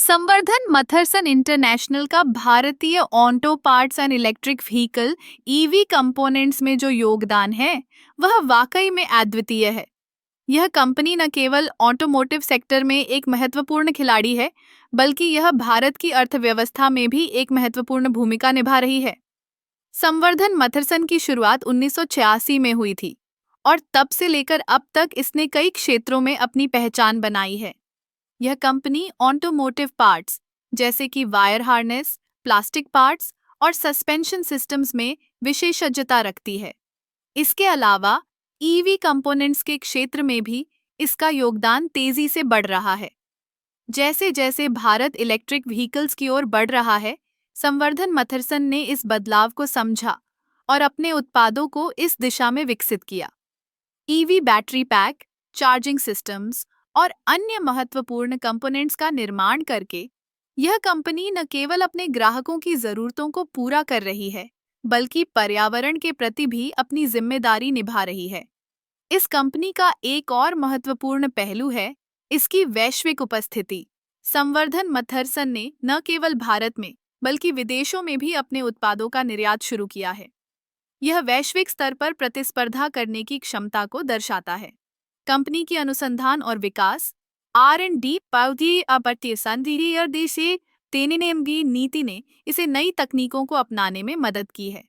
संवर्धन मथरसन इंटरनेशनल का भारतीय auto parts and electric vehicle EV components में जो योगदान है वह वाकई में अद्वितीय है। यह कंपनी न केवल ऑटोमोटिव सेक्टर में एक महत्वपूर्ण खिलाड़ी है, बल्कि यह भारत की अर्थव्यवस्था में भी एक महत्वपूर्ण भूमिका निभा रही है। संवर्धन मथरसन की शुरुआत 1986 में हुई थी और तब से लेकर अब तक इसने कई क्षेत्रों में अपनी पहचान बनाई है। यह कंपनी ऑटोमोटिव पार्ट्स जैसे कि वायर हार्नेस, प्लास्टिक पार्ट्स और सस्पेंशन सिस्टम्स में विशेषज्ञता रखती है। इसके अलावा ईवी कंपोनेंट्स के क्षेत्र में भी इसका योगदान तेजी से बढ़ रहा है। जैसे जैसे भारत इलेक्ट्रिक व्हीकल्स की ओर बढ़ रहा है, संवर्धन मथरसन ने इस बदलाव को समझा और अपने उत्पादों को इस दिशा में विकसित किया। EV battery pack, charging systems और अन्य महत्वपूर्ण कंपोनेंट्स का निर्माण करके यह कंपनी न केवल अपने ग्राहकों की जरूरतों को पूरा कर रही है, बल्कि पर्यावरण के प्रति भी अपनी जिम्मेदारी निभा रही है। इस कंपनी का एक और महत्वपूर्ण पहलू है इसकी वैश्विक उपस्थिति। संवर्धन मथरसन ने न केवल भारत में बल्कि विदेशों में भी अपने उत्पादों का निर्यात शुरू किया है। यह वैश्विक स्तर पर प्रतिस्पर्धा करने की क्षमता को दर्शाता है। कंपनी की अनुसंधान और विकास R&D पौधी देशे तेनेनेमगी नीति ने इसे नई तकनीकों को अपनाने में मदद की है।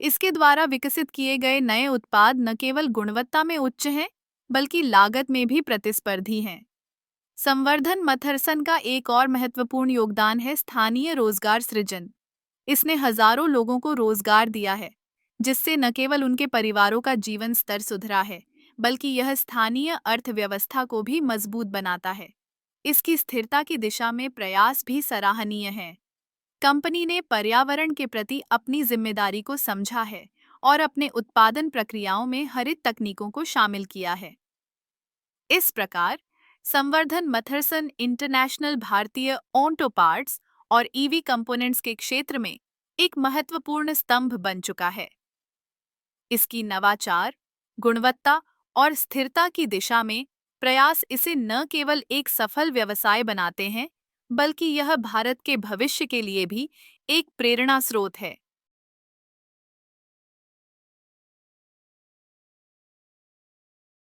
इसके द्वारा विकसित किए गए नए उत्पाद न केवल गुणवत्ता में उच्च हैं, बल्कि लागत में भी प्रतिस्पर्धी हैं। संवर्धन मथरसन का एक और महत्वपूर्ण योगदान है स्थानीय रोजगार सृजन। इसने हजारों लोगों को रोजगार दिया है, जिससे न केवल उनके परिवारों का जीवन स्तर सुधरा है, बल्कि यह स्थानीय अर्थव्यवस्था को भी मजबूत बनाता है। इसकी स्थिरता की दिशा में प्रयास भी सराहनीय है। कंपनी ने पर्यावरण के प्रति अपनी जिम्मेदारी को समझा है और अपने उत्पादन प्रक्रियाओं में हरित तकनीकों को शामिल किया है। इस प्रकार संवर्धन मथरसन इंटरनेशनल भारतीय ऑटो पार्ट्स और ईवी कंपोनेंट्स के क्षेत्र में एक महत्वपूर्ण स्तंभ बन चुका है। इसकी नवाचार, गुणवत्ता और स्थिरता की दिशा में प्रयास इसे न केवल एक सफल व्यवसाय बनाते हैं, बल्कि यह भारत के भविष्य के लिए भी एक प्रेरणा स्रोत है।